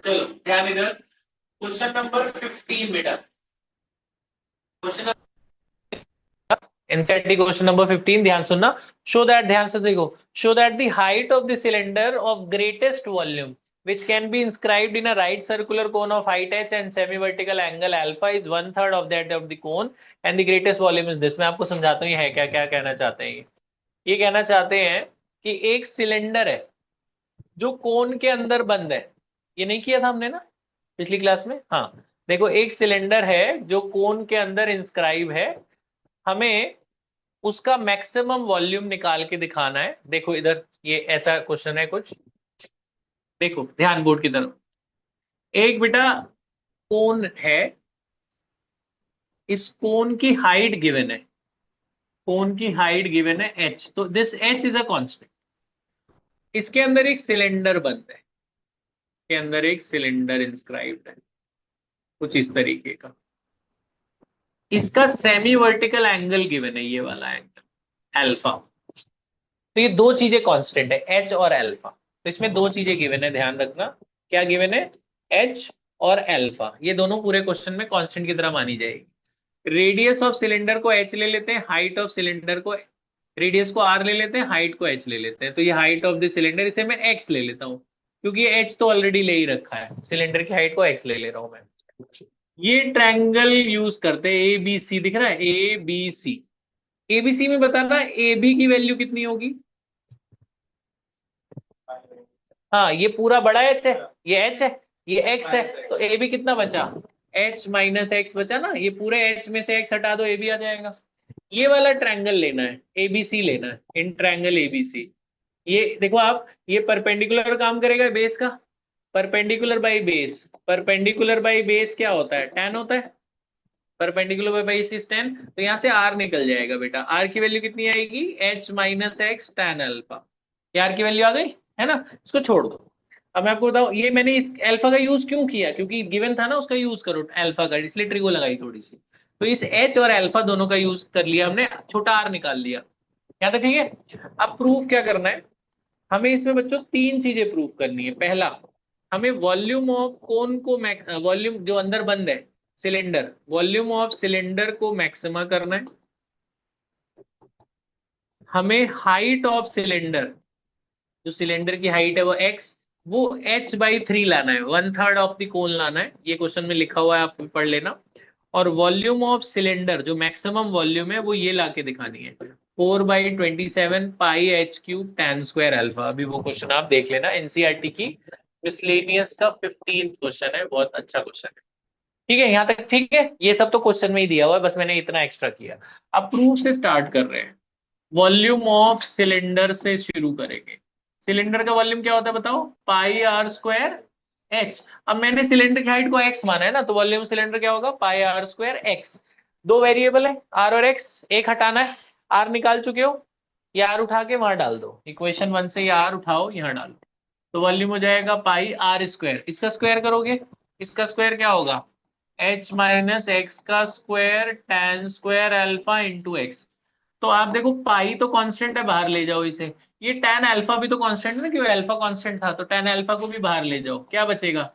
चलो ध्यान इधर, क्वेश्चन नंबर 15 बेटा। क्वेश्चन एनसीईआरटी क्वेश्चन नंबर 15, ध्यान सुनना। शो दैट, ध्यान से देखो, show that the height of the cylinder of greatest volume which can be inscribed in a right circular cone of height h and semi vertical angle alpha is 1/3 of that of the cone and the greatest volume is this। मैं आपको समझाता हूँ ये है क्या, क्या कहना चाहते हैं ये कहना चाहते हैं कि एक सिलेंडर है जो कोन के अंदर बंद है। ये नहीं किया था हमने ना पिछली क्लास में? हाँ, देखो एक सिलेंडर है जो कोन के अंदर इंस्क्राइब है, हमें उसका मैक्सिमम वॉल्यूम निकाल के दिखाना है। देखो इधर ये ऐसा क्वेश्चन है कुछ, देखो ध्यान बोर्ड की तरफ। एक बेटा कोन है, इस कोन की हाइट गिवन है, कोन की हाइट गिवन है h, तो this h is a constant. इसके अंदर एक सिलेंडर बंद है, इसके अंदर एक सिलेंडर इंस्क्राइब्ड है कुछ इस तरीके का। इसका सेमी वर्टिकल एंगल गिवन है, ये वाला एंगल अल्फा। तो ये दो चीजें कांस्टेंट है, एच और अल्फा। तो इसमें दो चीजें गिवन है, ध्यान रखना। क्या गिवन है? एच और अल्फा, ये दोनों पूरे क्वेश्चन में कांस्टेंट की तरह मानी जाएगी। रेडियस ऑफ सिलेंडर को एच ले लेते हैं, हाइट ऑफ सिलेंडर को, रेडियस को आर ले लेते हैं, हाइट को एच ले लेते हैं। तो ये हाइट ऑफ द सिलेंडर, इसे मैं एक्स ले लेता हूँ क्योंकि ये एच तो ऑलरेडी ले ही रखा है, सिलेंडर की हाइट को एक्स ले ले रहा हूं मैं। ये ट्रायंगल यूज करते हैं, ए बी सी दिख रहा है, ए बी सी। एबीसी में बताना ए बी की वैल्यू कितनी होगी। हाँ, ये पूरा बड़ा एच है, ये एच है, ये एक्स है, तो ए बी कितना बचा? एच माइनस एक्स बचा ना। ये पूरे एच में से एक्स हटा दो, ए बी आ जाएगा। ये वाला ट्रायंगल लेना है, एबीसी लेना है, इन ट्रायंगल एबीसी। ये देखो आप, ये परपेंडिकुलर काम करेगा बेस का, perpendicular by base. Perpendicular by base क्या होता है? tan होता है। Perpendicular by base is tan, तो यहाँ से r निकल जाएगा बेटा। r की वैल्यू कितनी आएगी? h minus x tan alpha. ये r की वैल्यू आ गई है ना, इसको छोड़ दो। अब मैं आपको बताऊं, ये मैंने इस अल्फा का यूज क्यों किया, क्योंकि गिवन था ना उसका यूज करो अल्फा का, इसलिए ट्रिको लगाई थोड़ी सी। तो इस h और अल्फा दोनों का यूज कर लिया हमने, छोटा r निकाल लिया। यहाँ तक ठीक है। अब प्रूफ क्या करना है हमें इसमें बच्चों? तीन चीजें प्रूव करनी है। पहला, हमें वॉल्यूम ऑफ कोन को, वॉल्यूम जो अंदर बंद है सिलेंडर, वॉल्यूम ऑफ सिलेंडर को मैक्सिमा करना है। हमें हाइट ऑफ सिलेंडर, जो सिलेंडर की हाइट है वो एक्स, वो h/3 लाना है, 1/3 ऑफ द कोन लाना है। ये क्वेश्चन में लिखा हुआ है, आप पढ़ लेना। और वॉल्यूम ऑफ सिलेंडर जो मैक्सिमम वॉल्यूम है वो ये लाके दिखानी है, 4/27 pi h cube tan square alpha. अभी वो क्वेश्चन आप देख लेना, एनसीईआरटी की मिसलेनियस का 15th क्वेश्चन है, बहुत अच्छा क्वेश्चन है। ठीक है, यहाँ तक ठीक है। ये सब तो क्वेश्चन में ही दिया हुआ है, बस मैंने इतना एक्स्ट्रा किया। अब प्रूफ से स्टार्ट कर रहे हैं। वॉल्यूम ऑफ सिलेंडर से शुरू करेंगे। सिलेंडर का वॉल्यूम क्या होता है बताओ? पाई आर स्क्वायर एच। अब मैंने सिलेंडर की हाइट को एक्स माना है ना, तो वॉल्यूम सिलेंडर क्या होगा? Pi are square x. दो वेरिएबल है आर और एक्स, एक हटाना है। आर निकाल चुके हो, ये आर उठा के वहां डाल दो, इक्वेशन 1 से ये आर उठाओ यहाँ डालो। तो वॉल्यूम हो जाएगा पाई आर स्क्वायर। इसका स्क्वायर करोगे, इसका स्क्वायर क्या होगा? एच माइनस एक्स का square tan square alpha into x. तो आप देखो पाई तो कांस्टेंट है, बाहर ले जाओ इसे। ये tan अल्फा भी तो कांस्टेंट है ना, क्योंकि अल्फा कांस्टेंट था, तो tan अल्फा को भी बाहर ले जाओ, क्या बचेगा?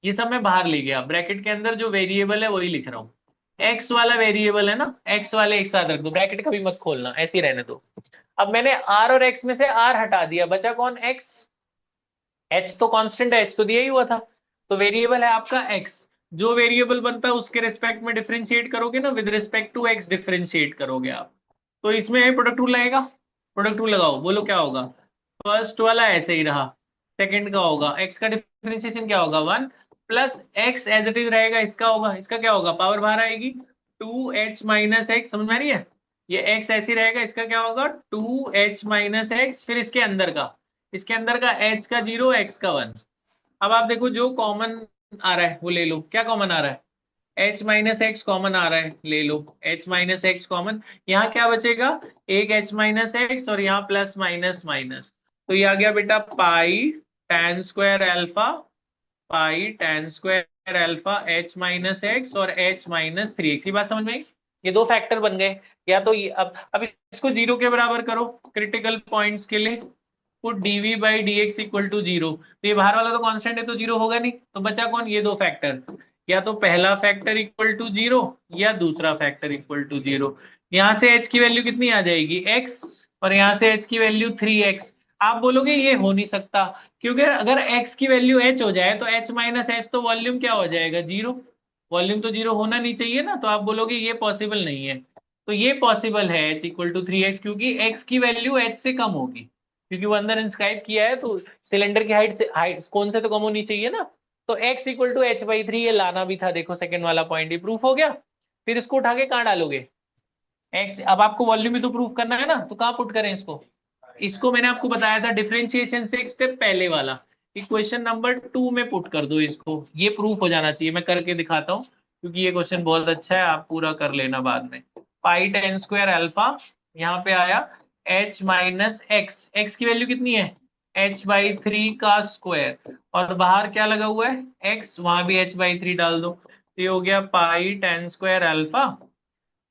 ये सब मैं बाहर ले गया, ब्रैकेट के अंदर जो वेरिएबल है वही लिख रहा हूँ। एक्स वाला वेरिएबल है ना, एक्स वाले एक साथ रख दो, ब्रैकेट कभी मत खोलना, ऐसे ही रहने दो। अब मैंने आर और एक्स में से आर हटा दिया, बचा कौन? एक्स। एच तो कांस्टेंट है, एच तो दिया ही हुआ था, तो वेरिएबल है आपका एक्स। जो वेरिएबल बनता है उसके रिस्पेक्ट में डिफरेंशिएट करोगे ना, with respect to x differentiate करोगे आप। तो इसमें प्रोडक्ट रूल लगेगा, प्रोडक्ट रूल लगाओ, बोलो क्या होगा? फर्स्ट वाला ऐसे ही रहा, सेकंड का होगा एक्स का डिफरेंशिएशन क्या होगा? 1 plus x as it is रहेगा, इसका होगा, इसका क्या होगा? पावर बाहर आएगी, 2h माइनस एक्स। समझ में आ रही है? ये x ऐसे रहेगा, इसका क्या होगा? 2h minus x. फिर इसके अंदर का, इसके अंदर का h का 0, x का 1। अब आप देखो जो कॉमन आ रहा है वो ले लो, क्या कॉमन आ रहा है? h माइनस एक्स कॉमन आ रहा है, ले लो h माइनस एक्स कॉमन। यहाँ क्या बचेगा? एक h माइनस एक्स और यहाँ प्लस माइनस माइनस, तो ये आ गया बेटा पाई tan स्क्वायर अल्फा, पाई tan square alpha h minus x और h माइनस 3x। की बात समझ में आई? ये दो फैक्टर बन गए। या तो ये अब इसको जीरो के बराबर करो क्रिटिकल पॉइंट्स के लिए, put dv by d x equal to zero, तो ये बाहर वाला तो कांस्टेंट है तो जीरो होगा नहीं, तो बचा कौन, ये दो फैक्टर, या तो पहला फैक्टर इक्वल टू जीरो या दूसरा फैक्टर इक्वल टू जीरो। यहाँ से h की वैल्यू कितनी आ जाएगी x, और यहाँ से h की वैल्यू 3x। आप बोलोगे ये हो नहीं सकता, क्योंकि अगर x की वैल्यू h हो जाए तो h माइनस h तो वॉल्यूम क्या हो जाएगा, जीरो। वॉल्यूम तो जीरो होना नहीं चाहिए ना, तो आप बोलोगे ये पॉसिबल नहीं है। तो ये पॉसिबल है h इक्वल टू 3x, क्योंकि x की वैल्यू h से कम होगी, क्योंकि वो अंदर इंस्क्राइब किया है, तो सिलेंडर की हाइट कौन से तो कम होनी चाहिए ना। तो x इक्वल टू h/3 ये लाना भी था, देखो सेकंड वाला पॉइंट ही प्रूफ हो गया। फिर इसको उठा के कहाँ डालोगे, x, अब आपको वॉल्यूम भी तो प्रूफ करना है ना, तो कहाँ पुट करें इसको, इसको मैंने आपको बताया था डिफरेंशिएशन से एक स्टेप पहले वाला, इक्वेशन नंबर 2 में पुट कर दो इसको, ये प्रूफ हो जाना चाहिए। मैं करके दिखाता हूँ, क्योंकि ये क्वेश्चन बहुत अच्छा है, आप पूरा कर लेना बाद में। पाई टेन स्क्वायर अल्फा, यहाँ पे आया h माइनस एक्स, एक्स की वैल्यू कितनी है, h/3 का स्क्वायर, और बाहर क्या लगा हुआ है x, वहां भी h/3 डाल दो, तो ये हो गया पाई टेन स्क्वायर अल्फा।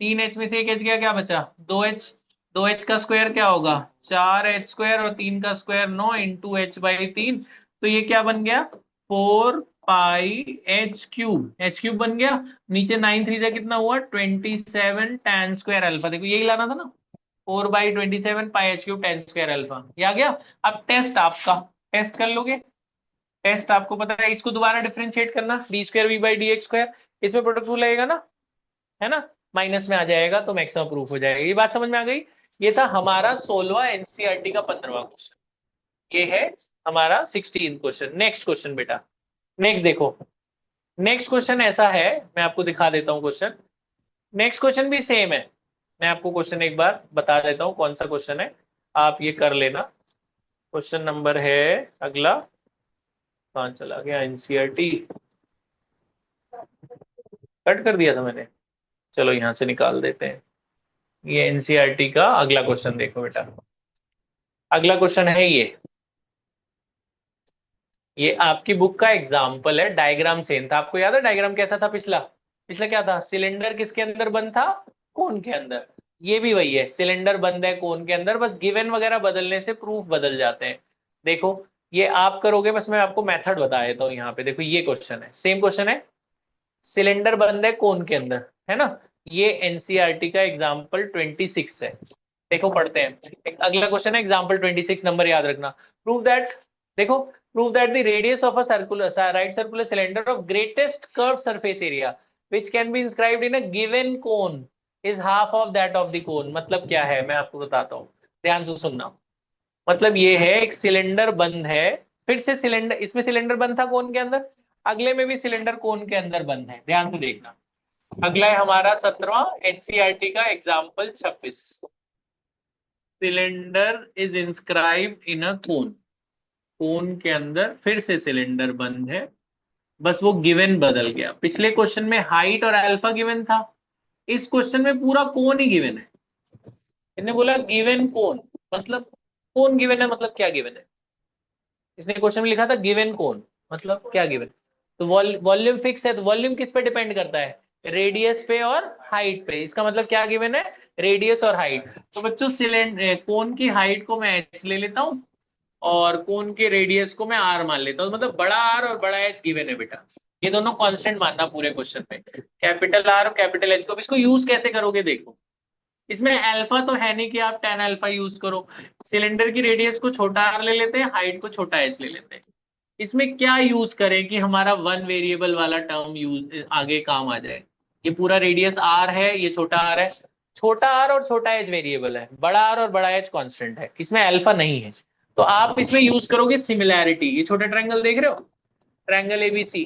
3h में से एक h गया, क्या बचा, 2h, 2h का स्क्वायर क्या होगा, 4h² और 3 का स्क्वायर 9 इंटू h/3, तो ये क्या बन गया, 4 पाई h क्यूब बन गया। नीचे 9 3 से कितना हुआ, 27 tan स्क्वायर अल्फा, देखो यही लाना था ना, 4/27 पाई h cube tan square alpha, ये आ गया। अब टेस्ट आपका, टेस्ट कर लोगे, टेस्ट आपको पता है, इसको दोबारा डिफरेंशिएट करना, d²v/dx², इसमें प्रोडक्ट रूल लगेगा ना, है ना, माइनस में आ जाएगा तो मैक्सिमम प्रूफ हो जाएगा। ये बात समझ में आ गई। ये था हमारा 16वां एनसीईआरटी का 15वां क्वेश्चन, ये है हमारा 16th क्वेश्चन। नेक्स्ट क्वेश्चन बेटा, नेक्स्ट देखो, नेक्स्ट क्वेश्चन ऐसा है, मैं आपको दिखा देता हूँ क्वेश्चन। नेक्स्ट क्वेश्चन भी सेम है, मैं आपको क्वेश्चन एक बार बता देता हूँ कौन सा क्वेश्चन है, आप ये कर लेना। क्वेश्चन नंबर है अगला, कहाँ चला गया एनसीईआरटी, कट कर दिया था मैंने, चलो यहां से निकाल देते हैं। ये एनसीईआरटी का अगला क्वेश्चन देखो बेटा, अगला क्वेश्चन है ये आपकी बुक का एग्जाम्पल है, डायग्राम सेम था, आपको याद है डायग्राम कैसा था पिछला, पिछला क्या था, सिलेंडर किसके अंदर बंद था, कोन के अंदर। ये भी वही है, सिलेंडर बंद है कोन के अंदर, बस गिवन वगैरह बदलने से प्रूफ बदल जाते हैं। देखो ये आप करोगे, बस मैं आपको मेथड बता देता हूँ। यहाँ पे देखो ये क्वेश्चन है, सेम क्वेश्चन है, सिलेंडर बंद है कोन के अंदर, है ना, ये एनसीईआरटी का एग्जाम्पल 26 है। देखो पढ़ते हैं, एक अगला क्वेश्चन है एग्जाम्पल 26, नंबर याद रखना। प्रूव दैट, देखो, prove that the radius of a circular right circular cylinder of greatest curve surface area which can be inscribed in a given cone is half of that of the cone. मतलब क्या है, मैं आपको बताता हूँ, ध्यान से सुनना। मतलब ये है, एक सिलेंडर बंद है, फिर से सिलेंडर, इसमें सिलेंडर बंद था कोन के अंदर, अगले में भी सिलेंडर कोन के अंदर बंद है, ध्यान से देखना। अगला है हमारा 17वां एनसीईआरटी का example 26, cylinder is inscribed in a cone, cone के अंदर फिर से सिलेंडर बंद है, बस वो गिवन बदल गया। पिछले क्वेश्चन में हाइट और अल्फा गिवन था, इस क्वेश्चन में पूरा कोन ही गिवन है। इन्हें बोला गिवन कोन, मतलब कोन गिवन है, मतलब क्या गिवन है, इसने क्वेश्चन में लिखा था गिवन कोन, मतलब क्या गिवन। तो वॉल्यूम फिक्स है, तो वॉल्यूम किस पे डिपेंड करता है, रेडियस पे और हाइट पे, इसका मतलब क्या गिवन है, रेडियस और हाइट। तो बच्चों सिलेंडर कोन की हाइट को मैं h ले लेता हूँ, और कोन के रेडियस को मैं r मान लेता हूँ, मतलब बड़ा R और बड़ा H गिवन है बेटा, ये दोनों कांस्टेंट मानना पूरे क्वेश्चन में, कैपिटल R और कैपिटल H को। अब इसको यूज कैसे करोगे देखो, इसमें अल्फा तो है नहीं कि आप tan अल्फा यूज करो, सिलेंडर की रेडियस को छोटा r ले लेते हैं, हाइट को छोटा h ले लेते हैं। इसमें क्या यूज करें कि हमारा वन वेरिएबल वाला टर्म यूज आगे काम आ जाए। ये पूरा रेडियस r है, ये छोटा r है, छोटा r और छोटा h वेरिएबल है, बड़ा R और बड़ा H कांस्टेंट है, इसमें अल्फा नहीं है। तो आप इसमें यूज करोगे सिमिलैरिटी, ये छोटा ट्रायंगल देख रहे हो, ट्रायंगल एबीसी,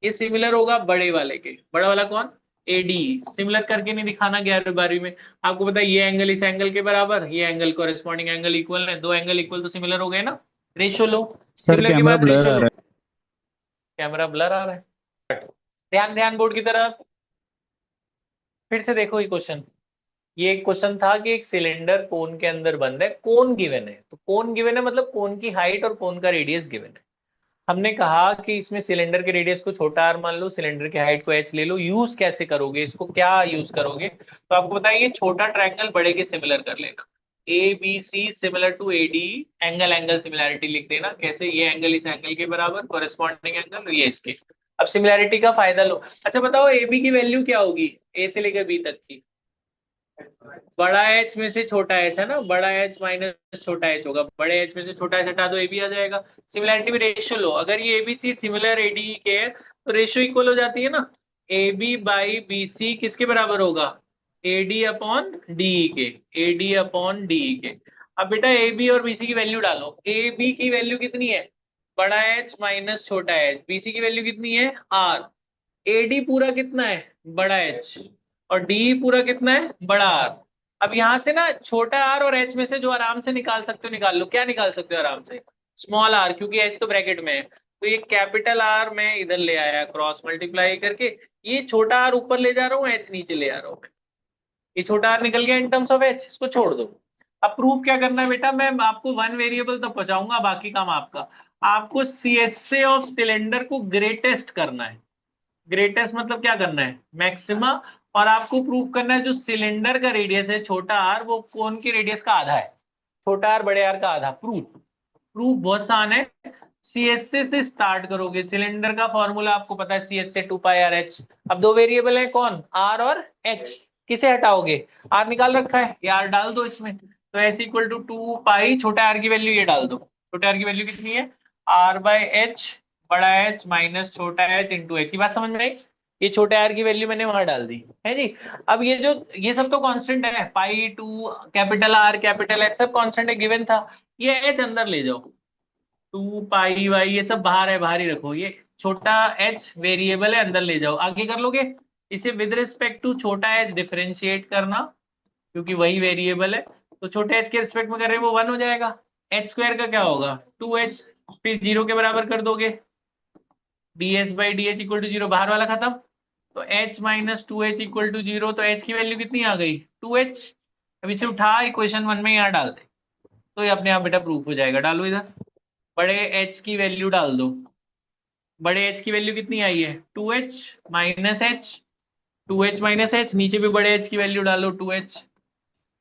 ये सिमिलर होगा बड़े वाले के, बड़ा वाला कौन, एडी। सिमिलर करके नहीं दिखाना 11वीं 12वीं में, आपको पता है ये एंगल इस एंगल के बराबर, ये एंगल कोरेस्पॉन्डिंग एंगल इक्वल है, दो एंगल इक्वल तो सिमिलर हो गए ना, रेशियो लो, सर सिमिलर के कैमरा बाद ब्लर रेशियो आ लो। रहा कैमरा ब्लर आ रहा है, ध्यान ध्यान बोर्ड की तरफ, फिर से देखो ये क्वेश्चन। ये एक क्वेश्चन था कि एक सिलेंडर कोन के अंदर बंद है, कोन गिवन है, तो कोन गिवन है मतलब कोन की हाइट और कोन का रेडियस गिवन है। हमने कहा कि इसमें सिलेंडर के रेडियस को छोटा r मान लो, सिलेंडर की हाइट को h ले लो। यूज कैसे करोगे इसको, क्या यूज करोगे, तो आपको बताइए छोटा ट्रायंगल बड़े के सिमिलर कर लेना। A B C similar to A D, angle angle similarity लिख देना। कैसे? ये एंगल इस एंगल के बराबर, कोरिस्पॉन्डिंग एंगल ये इसके। अब सिमिलैरिटी का फायदा लो। अच्छा बताओ ए बी की वैल्यू क्या होगी, ए से लेकर बी तक की? बड़ा एच में से छोटा एच है ना, बड़ा एच माइनस छोटा एच होगा, बड़े एच में से छोटा एच हटा दो, ए बी आ जाएगा। सिमिलैरिटी में रेशियो लो, अगर ये A B C similar A D के है तो रेशियो इक्वल हो जाती है ना। A B by B C किसके बराबर होगा? ए डी अपॉन डी के, ए डी अपॉन डी के। अब बेटा ए बी और बी सी की वैल्यू डालो। ए बी की वैल्यू कितनी है? बड़ा एच माइनस छोटा एच। बी सी की वैल्यू कितनी है? आर। ए डी पूरा कितना है? बड़ा एच। और डी पूरा कितना है? बड़ा आर। अब यहां से ना छोटा आर और एच में से जो आराम से निकाल सकते हो निकाल लो। क्या निकाल सकते हो आराम से? स्मॉल आर, क्योंकि एच तो ब्रैकेट में है। तो ये कैपिटल आर मैं इधर ले आया क्रॉस मल्टीप्लाई करके, ये छोटा आर ऊपर ले जा रहा हूँ, एच नीचे ले आ रहा हूँ। ये छोटा आर निकल गया इन टर्म्स ऑफ एच, इसको छोड़ दो। अब प्रूफ क्या करना है बेटा, मैं आपको वन वेरिएबल तक पहुंचाऊंगा, बाकी काम आपका। आपको सीएसए ऑफ सिलेंडर को ग्रेटेस्ट करना है। ग्रेटेस्ट मतलब क्या करना है? मैक्सिमा। और आपको प्रूव करना है जो सिलेंडर का रेडियस है छोटा आर, वो कोन के रेडियस का आधा है। छोटा आर बड़े आर का आधा। प्रूफ, प्रूफ बहुत आसान है। सीएसए से स्टार्ट करोगे। सिलेंडर का फॉर्मूला आपको पता है, सीएसए 2 पाई आर एच। अब दो वेरिएबल है, कौन? आर और एच। किसे हटाओगे? आर निकाल रखा है, ये आर डाल दो इसमें। तो एस इक्वल टू 2 पाई, छोटा आर की वैल्यू ये डाल दो। छोटे आर की वैल्यू कितनी है? आर बाय एच, बड़ा एच माइनस छोटा एच इंटू एच। की बात समझ में आई? ये छोटे आर की वैल्यू मैंने वहां डाल दी है जी। अब ये जो ये सब तो कांस्टेंट है, pi two capital R capital H सब कांस्टेंट है, गिवन था। ये एच अंदर ले जाओ, 2 पाई वाई ये सब बाहर है, बाहर ही रखो। ये छोटा एच वेरिएबल है, अंदर ले जाओ। आगे कर लोगे इसे विद रिस्पेक्ट टू छोटा एच डिफरेंशिएट करना, क्योंकि वही वेरिएबल है। तो छोटे एच के रिस्पेक्ट में कर रहे हैं, वो 1 हो जाएगा। एच स्क्वायर का क्या होगा? 2h। फिर जीरो के बराबर कर दोगे, d s by d h equal to zero, बाहर वाला खत्म। तो h minus 2h equal to zero, तो h की वैल्यू कितनी आ गई? 2h। अब इसे उठा इक्वेशन 1 में यहाँ डाल दे, तो ये अपने आप बेटा प्रूफ हो जाएगा। डालो इधर, बड़े h की वैल्यू डाल दो। बड़े h की वैल्यू कितनी आई है? 2h minus H. 2h minus H, नीचे भी बड़े h की वैल्यू डालो 2h।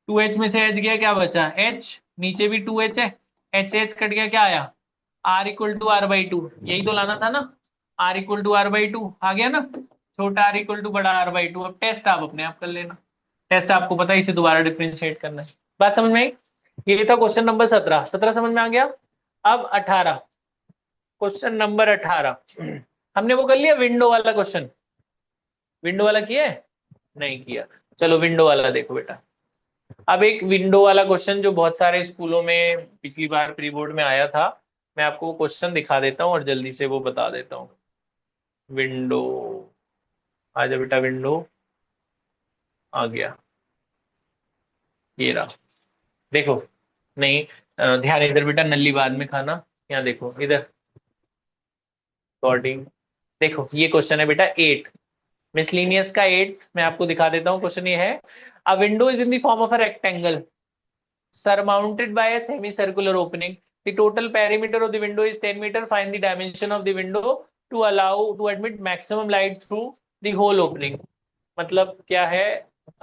2h में से h गया, क्या बचा? h। नीचे भी 2h है, h से h कट गया, क्या आया? r equal to R by two. यही तो लाना था ना, r equal to R by two आ गया ना। छोटा r इक्वल टू बड़ा r बाई टू। अब टेस्ट आप अपने आप कर लेना। टेस्ट आपको पता है, इसे दोबारा डिफरेंशिएट करना है। बात समझ में आई? ये था क्वेश्चन नंबर 17। 17 समझ में आ गया? अब 18, क्वेश्चन नंबर 18। हमने वो कर लिया विंडो वाला क्वेश्चन। विंडो वाला किया है? नहीं किया। चलो विंडो वाला देखो बेटा। अब एक विंडो वाला क्वेश्चन जो बहुत सारे स्कूलों में पिछली बार प्री बोर्ड में आया था, मैं आपको वो क्वेश्चन दिखा देता हूँ और जल्दी से वो बता देता हूँ। विंडो, आ जा बेटा विंडो, आ गया, ये रहा। देखो, नहीं ध्यान इधर बेटा, नल्ली बाद में खाना। यहाँ देखो इधर, रिकॉर्डिंग। देखो ये क्वेश्चन है बेटा 8, मिसलिनियस का 8। मैं आपको दिखा देता हूँ क्वेश्चन ये है। अ window is in the form of a rectangle surmounted by a semicircular opening. The total perimeter of the window is 10 meter. Find the dimension of the window to allow to admit maximum light through the whole opening. मतलब क्या है,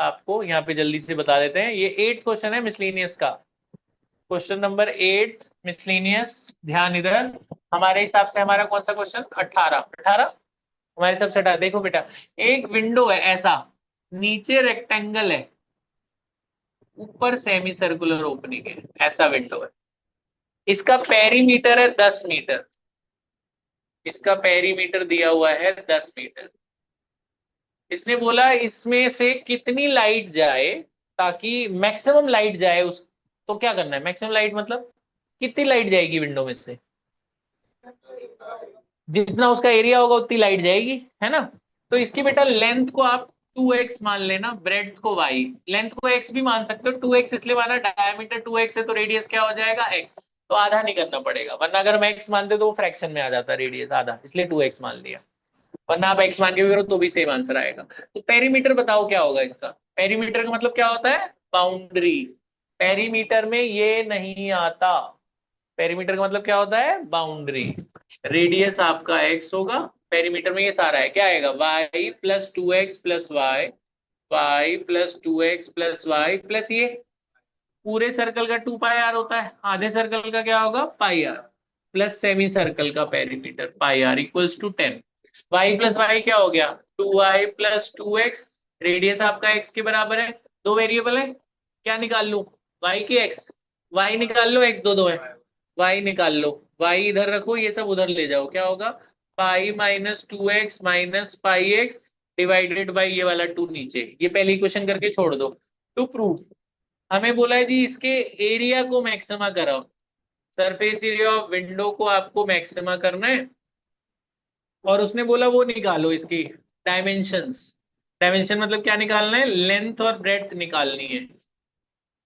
आपको यहाँ पे जल्दी से बता देते हैं। ये 8th क्वेश्चन है मिसलिनियस का। Question number 8 miscellaneous. ध्यान इधर, हमारे हिसाब से हमारा कौन सा क्वेश्चन? 18। 18 हमारे हिसाब से 18। देखो बेटा, एक विंडो है ऐसा, नीचे रेक्टेंगल है, ऊपर सेमी सर्कुलर ओपनिंग है, ऐसा विंडो है। इसका पेरीमीटर है 10 मीटर। इसका पेरीमीटर दिया हुआ है 10 मीटर। इसने बोला इसमें से कितनी लाइट जाए, ताकि मैक्सिमम लाइट जाए उस। तो क्या करना है? मैक्सिमम लाइट मतलब कितनी लाइट जाएगी विंडो में से? जितना उसका एरिया होगा उतनी लाइट जाएगी, है ना। तो इसकी बेटा लेंथ को आप 2x मान लेना, ब्रेड्थ को y। लेंथ को x भी मान सकते हो, 2x इसलिए माना, डायमीटर 2x है तो रेडियस क्या हो जाएगा? x। तो आधा नहीं करना पड़ेगा, वरना अगर हम x मानते तो वो फ्रैक्शन में आ जाता रेडियस आधा, इसलिए 2x मान लिया। वरना आप x मान के भी करो तो भी सेम आंसर आएगा। तो पेरीमीटर बताओ क्या होगा इसका? पेरीमीटर का मतलब क्या होता है? बाउंड्री। पेरीमीटर में ये नहीं आता। पेरीमीटर का मतलब क्या होता है? बाउंड्री। रेडियस आपका x होगा, पेरीमीटर में ये सारा है, क्या आएगा? y plus 2x plus y, y plus 2x plus y plus ये पूरे सर्कल का 2 पाई आर होता है, आधे सर्कल का क्या होगा pi r, plus semi circle का perimeter pi r equals to 10। Y plus y क्या हो गया 2y+2x, रेडियस आपका x के बराबर है, दो वेरिएबल है, क्या निकाल लूं y की x, y निकाल लो, x दो दो है, y निकाल लो, y इधर रखो, ये सब उधर ले जाओ, क्या होगा पाई-2x-पाई-x डिवाइडेड बाई ये वाला 2 नीचे, ये पहली इक्वेशन करके छोड़ दो। टू प्रूव हमें बोला है जी इसके एरिया को मैक्सिमा कराओ, सरफेस एरिया ऑफ विंडो को आपको मैक्सिमा करना है, और उसने बोला वो निकालो इसकी डायमेंशंस। डायमेंशन मतलब क्या निकालना है, लेंथ और ब्रेड्थ निकालनी है,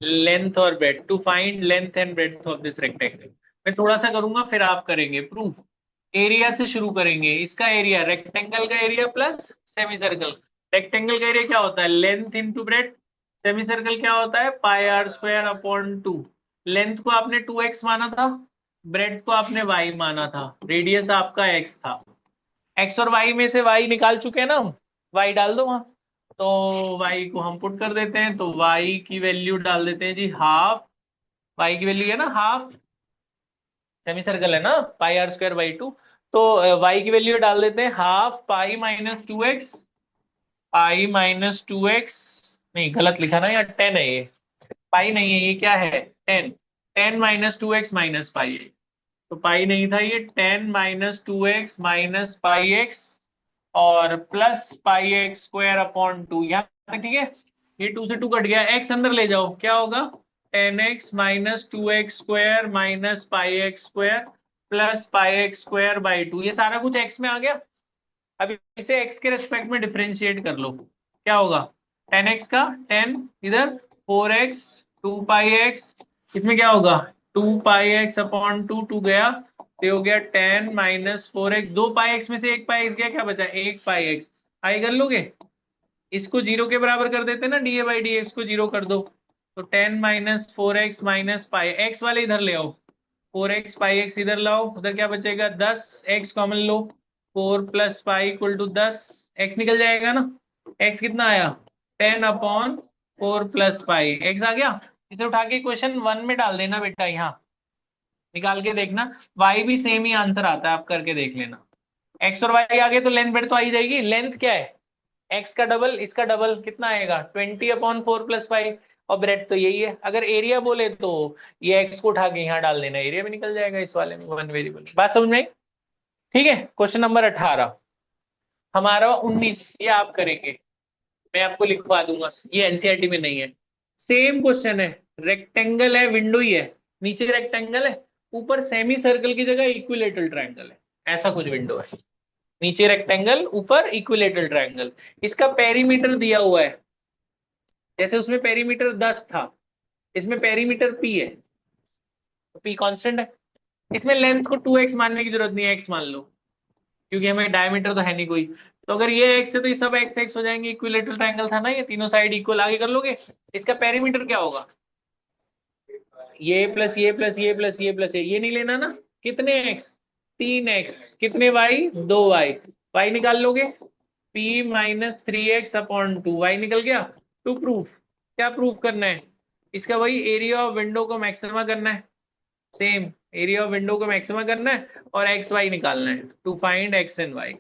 लेंथ और breadth, to find length and breadth of this rectangle. मैं थोड़ा सा करूंगा फिर आप करेंगे प्रूफ। एरिया से शुरू करेंगे, इसका एरिया रेक्टेंगल का area plus semi circle. Rectangle का एरिया क्या होता है length into breadth, semi circle क्या होता है पाई r² अपॉन 2। लेंथ को आपने 2x माना था, ब्रेड्थ को आपने y माना था, रेडियस आपका x था, x और y में से y निकाल चुके हैं ना हम, y डाल दो वहां, तो y को हम पुट कर देते हैं, तो y की वैल्यू डाल देते हैं जी हाफ, y की वैल्यू है ना हाफ, सेमी सर्कल है ना पाई r² बाई 2, तो y की वैल्यू डाल देते हैं हाफ पाई-2x, पाई-2x, नहीं गलत लिखा ना यार, 10 है ये, पाई नहीं है ये, क्या है 10, 10-2x-पाई, तो पाई नहीं था ये, 10-2x-पाई x और प्लस पाई x² अपॉन 2, यहाँ तक ठीक है, ये 2 से 2 कट गया, x अंदर ले जाओ, क्या होगा 10x-2x² - pi x² plus pi x² by 2, ये सारा कुछ x में आ गया। अब इसे x के रेस्पेक्ट में डिफरेंशिएट कर लो, क्या होगा 10x का 10 इधर, 4x 2 पाई x, इसमें क्या होगा 2 पाई x/2, 2 गया तो ये हो गया 10 - 4x, 2 पाई x में से 1 पाई x गया, क्या बचा 1 पाई x, आई कर लोगे, इसको 0 के बराबर कर देते ना, dA/dx को 0 कर दो, तो 10 - 4x - पाई, x वाले इधर ले आओ, 4x पाई x इधर लाओ, उधर क्या बचेगा 10, x कॉमन लो, 4 + पाई = 10, x निकल जाएगा ना, x कितना आया 10/4 + पाई, x आ गया। इसे उठा के क्वेश्चन 1 में डाल देना बेटा, यहाँ निकाल के देखना, y भी सेम ही आंसर आता है, आप करके देख लेना, x और y आ गए तो लेंथ ब्रेड्थ तो आ ही जाएगी, लेंथ क्या है x का डबल इसका डबल कितना आएगा 20/4 + पाई, और ब्रेड तो यही है, अगर एरिया बोले तो ये x को उठा के यहाँ डाल देना, एरिया भी निकल जाएगा इस वाले में, वन वेरिएबल, बात समझ में आई? ठीक है, क्वेश्चन नंबर 18, हमारा 19 ये आप करेंगे, मैं आपको लिखवा दूंगा, ये एनसीईआरटी में नहीं है, सेम क्वेश्चन है, रेक्टेंगल है, विंडो ही है, नीचे रेक्टेंगल है, ऊपर सेमी सर्कल की जगह इक्विलेटरल ट्रायंगल है, ऐसा कुछ विंडो है, नीचे रेक्टेंगल ऊपर इक्विलेटरल ट्रायंगल, इसका पेरीमीटर दिया हुआ है, जैसे उसमें पेरीमीटर 10 था, इसमें पेरीमीटर p है, तो p कांस्टेंट है, इसमें लेंथ को 2x मानने की जरूरत नहीं है, x मान लो, क्योंकि हमें डायमीटर तो है नहीं कोई, तो अगर ये x है तो ये सब x x हो जाएंगे, इक्विलेटरल ट्रायंगल था ना ये, तीनों साइड इक्वल, आगे कर लोगे, इसका पेरीमीटर क्या होगा ये प्लस ये प्लस ये प्लस ये प्लस ये नहीं लेना ना, कितने x 3x, कितने y 2y, y निकाल लोगे p - 3x/2, y निकल गया। टू प्रूफ क्या प्रूफ करना है, इसका वही एरिया ऑफ विंडो को मैक्सिमा करना है, सेम एरिया ऑफ विंडो को मैक्सिमा करना है, और एक्स वाई निकालना है, to find x and y,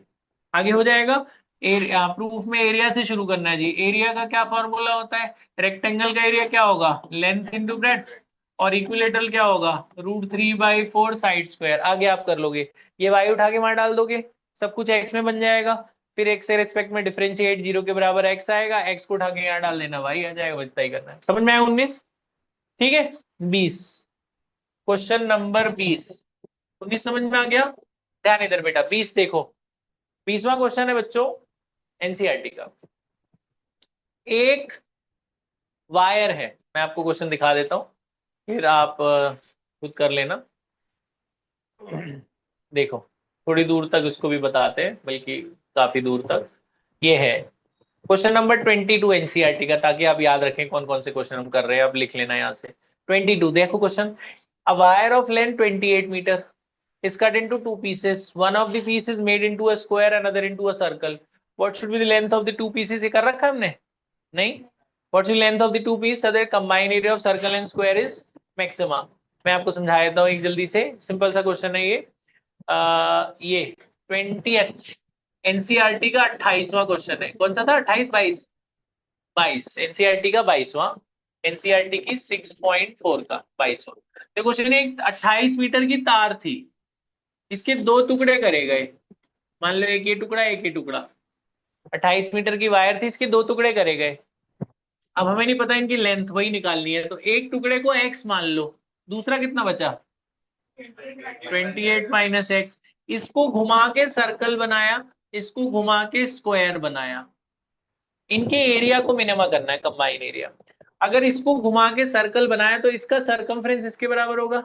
आगे हो जाएगा। एरिया प्रूफ में एरिया से शुरू करना है जी, एरिया का क्या फॉर्मूला होता है, रेक्टेंगल का एरिया क्या होगा लेंथ इंटू ब्रेड्थ, और इक्विलेटरल क्या होगा √3/4 साइड स्क्वायर, आगे आप कर लोगे, ये y उठा के वहां डाल दोगे, सब कुछ x में बन जाएगा, फिर x के रेस्पेक्ट में डिफरेंशिएट, 0 के बराबर x आएगा, x को उठा के यहाँ डाल देना, y आ जाएगा, बचता ही करना है, समझ में आया 19, ठीक है 20, क्वेश्चन नंबर 20, 19 समझ में आ गया, ध्यान इधर बेटा 20 देखो, 20वां क्वेश्चन है बच्चों एनसीईआरटी का, एक वायर है, मैं आपको क्वेश्चन दिखा देता हूं, फिर आप खुद कर लेना, देखो थोड़ी दूर तक उसको भी बताते हैं, बल्कि काफी दूर तक, ये है क्वेश्चन नंबर 22 एनसीईआरटी का, ताकि आप याद रखें कौन कौन से क्वेश्चन हम कर रहे हैं, अब लिख लेना यहाँ से 22, देखो question, a wire of length 28 metre is cut into two pieces. One of the piece is made into a square, another into a circle. What should be the length of the two pieces? ये कर रखा हमने नहीं, what's the length of the two piece so that combined area of circle and square is maxima. मैं आपको समझा देता हूँ एक जल्दी से, सिंपल सा क्वेश्चन है ये। ये 20 एनसीईआरटी का 28वां क्वेश्चन है। कौन सा था? 28 22 22 एनसीईआरटी का 22वां, एनसीईआरटी की 6.4 का 22वां। देखो क्वेश्चन, एक 28 मीटर की तार थी, इसके दो टुकड़े करे गए। मान लो एक ये टुकड़ा एक ये टुकड़ा, 28 मीटर की वायर थी, इसके दो टुकड़े करे गए। अब हमें नहीं पता इनकी लेंथ, वही निकालनी है। तो एक टुकड़े को x मान लो, दूसरा कितना बचा? 28 माइनस एक्स। इसको घुमा के सर्कल बनाया, इसको घुमा के स्क्वायर बनाया। इनके एरिया को मिनिमा करना है, कंबाइन एरिया। अगर इसको घुमा के सर्कल बनाया तो इसका सरकमफ्रेंस इसके बराबर होगा।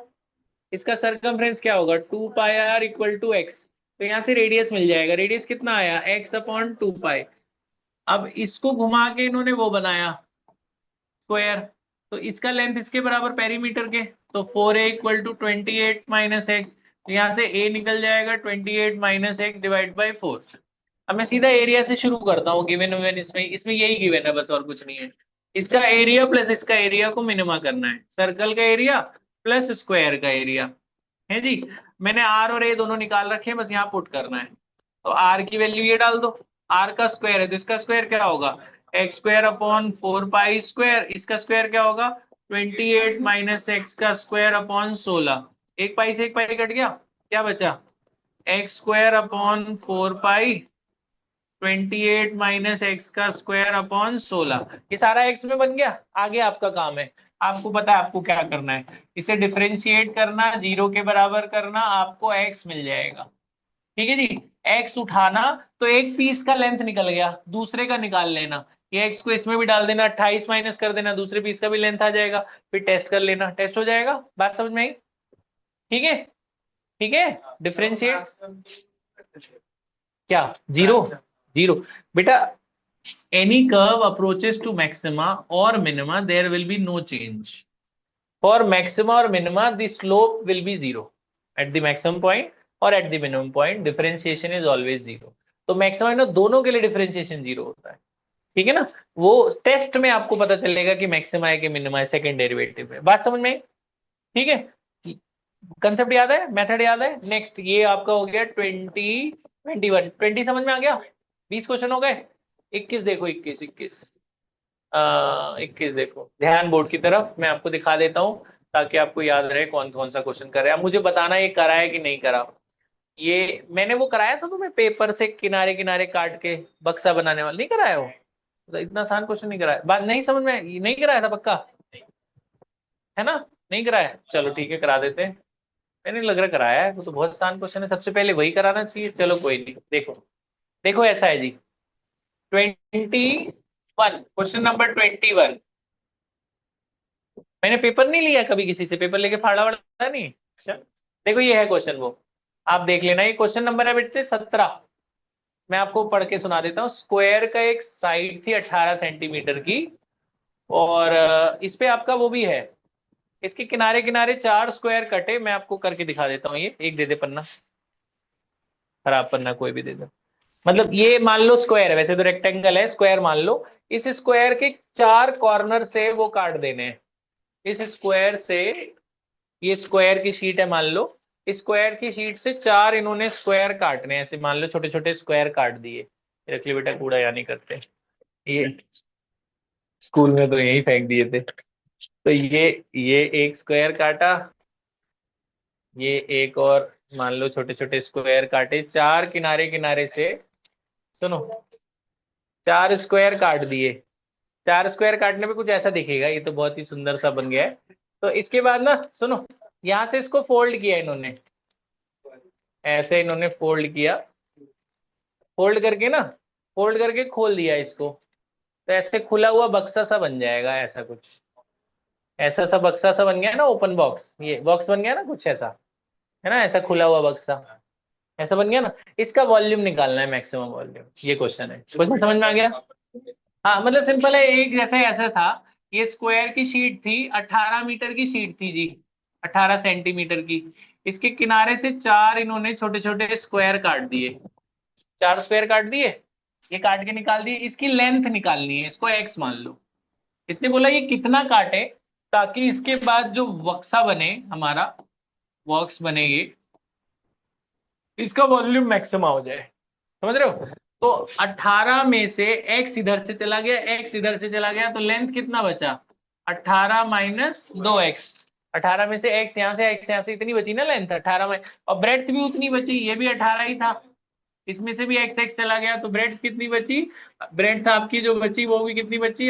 इसका सरकमफ्रेंस क्या होगा? 2πr equal to x. तो यहां से रेडियस मिल जाएगा। रेडियस कितना आया? x upon 2π। अब इसको घुमा के इन्होंने वो बनाया स्क्वायर, तो इसका लेंथ इसके बराबर पेरीमीटर के। तो 4a equal to 28 minus x. तो यहाँ से a निकल जाएगा 28 माइनस एक्स डिवाइड बाई 4। अब मैं सीधा एरिया से शुरू करता हूँ। गिवन विवन इसमें इसमें यही गिवन है, बस और कुछ नहीं है। इसका एरिया प्लस इसका एरिया को मिनिमा करना है। सर्कल का एरिया प्लस स्क्वायर का एरिया है जी। मैंने आर और ए दोनों निकाल रखे हैं, बस यहाँ पुट करना है। तो आर की वैल्यू ये डाल दो। आर का स्क्वायर है तो इसका स्क्वायर क्या होगा? X square upon 4π square. इसका स्क्वायर क्या होगा? 28 माइनस एक्स का स्क्वायर अपॉन 16। एक पाई से एक पाई कट गया, क्या बचा? X square upon 4π 28 minus x का स्क्वायर अपॉन 16। ये सारा एक्स में बन गया। आगे आपका काम है, आपको पता है आपको क्या करना है। इसे डिफरेंशिएट करना, जीरो के बराबर करना, आपको एक्स मिल जाएगा। ठीक है जी। एक्स उठाना, तो एक पीस का लेंथ निकल गया, दूसरे का निकाल लेना। ये एक्स को इसमें भी डाल देना, 28 माइनस कर देना, दूसरे पीस का भी लेंथ आ जाएगा। फिर टेस्ट कर लेना, टेस्ट हो जाएगा। बात समझ में आई? ठीक है, ठीक है। डिफरेंशिएट क्या? जीरो? जीरो बेटा, any curve approaches to maxima or minima, there will be no change. For maxima or minima, the slope will be zero at the maximum point or at the minimum point. Differentiation is always zero. तो maximum ना दोनों के लिए differentiation zero होता है। ठीक है ना? वो टेस्ट में आपको पता चलेगा कि मैक्सिमा है कि मिनिमा है, सेकंड डेरिवेटिव में। बात समझ में आई? ठीक है, कंसेप्ट याद है, मेथड याद है। नेक्स्ट ये आपका हो गया 20 21 20 समझ में आ गया। 20 क्वेश्चन हो गए। 21 देखो, 21 21 21 देखो, ध्यान बोर्ड की तरफ। मैं आपको दिखा देता हूँ ताकि आपको याद रहे कौन कौन सा क्वेश्चन कर रहे हैं। आप मुझे बताना ये करा है कि नहीं करा। ये मैंने वो कराया था तुम्हें, पेपर से किनारे किनारे काट के बक्सा बनाने वाला, नहीं कराया हो? तो इतना आसान क्वेश्चन नहीं कराया, बात नहीं समझ में नहीं कराया था पक्का है ना? नहीं कराया, चलो ठीक है करा देते हैं। मैंने लग रहा कराया है, वो तो बहुत आसान क्वेश्चन है, सबसे पहले वही कराना चाहिए। चलो कोई नहीं। देखो देखो ऐसा है जी, 21 क्वेश्चन नंबर 21। मैंने पेपर नहीं लिया कभी किसी से, पेपर लेके फाड़ा वाड़ा नहीं। अच्छा देखो ये है क्वेश्चन, वो आप देख लेना। ये क्वेश्चन नंबर है बेटे 17। मैं आपको पढ़ के सुना देता हूँ। स्क्वायर का एक साइड थी 18 सेंटीमीटर की, और इस पे आपका वो भी है। इसके किनारे किनारे 4 स्क्वायर कटे। मैं आपको करके दिखा देता हूँ। ये एक दे दे पन्ना, खराब पन्ना कोई भी दे दे। मतलब ये मान लो स्क्वायर है, वैसे तो रेक्टेंगल है, स्क्वायर मान लो। इस स्क्वायर के 4 कॉर्नर से वो काट देने हैं। इस स्क्वायर से, ये स्क्वायर की शीट है मान लो, स्क्वायर की शीट से 4 इन्होंने स्क्वायर काटने हैं। ऐसे मान लो छोटे छोटे स्क्वायर काट दिए। रख ली बेटा, कूड़ा यहाँ नहीं करते ये, स्कूल में तो यही फेंक दिए थे। तो ये एक स्क्वायर काटा, ये एक और मान लो छोटे छोटे स्क्वायर काटे 4 किनारे किनारे से। सुनो, 4 स्क्वायर काट दिए। 4 स्क्वायर काटने पे कुछ ऐसा दिखेगा। ये तो बहुत ही सुंदर सा बन गया है। तो इसके बाद ना सुनो, यहां से इसको फोल्ड किया इन्होंने, ऐसे इन्होंने फोल्ड किया। फोल्ड करके ना, फोल्ड करके खोल दिया इसको। तो ऐसे खुला हुआ बक्सा सा बन जाएगा, ऐसा कुछ, ऐसा सा बक्सा सा बन गया ना, ओपन बॉक्स। ये बॉक्स बन गया ना कुछ ऐसा, है ना? ऐसा खुला हुआ बक्सा ऐसा बन गया ना। इसका वॉल्यूम निकालना है, मैक्सिमम वॉल्यूम। ये क्वेश्चन है। क्वेश्चन समझ में आ गया? हाँ मतलब सिंपल है। एक जैसे ऐसा था, ये स्क्वायर की शीट थी, 18 मीटर की शीट थी जी, 18 सेंटीमीटर की। इसके किनारे से 4 इन्होंने छोटे छोटे स्क्वायर काट दिए। 4 स्क्वायर काट दिए, ये काट के निकाल दिए। इसकी लेंथ निकालनी है, इसको एक्स मान लो। इसने बोला ये कितना काटे ताकि इसके बाद जो वक्सा बने हमारा, वॉक्स बने ये, इसका वॉल्यूम मैक्सिमा हो जाए। समझ रहे हो? तो 18 में से x इधर से चला गया, x इधर से चला गया, तो लेंथ कितना बचा? 18 माइनस 2x। 18 में से x यहाँ से, x यहाँ से, इतनी बची ना लेंथ 18 में, और ब्रेड्थ भी उतनी बची, ये भी 18 ही था, इसमें से भी x x चला गया, तो ब्रेड्थ कितनी बची? ब्रेड्थ आपकी जो बची वो भी कितनी बची?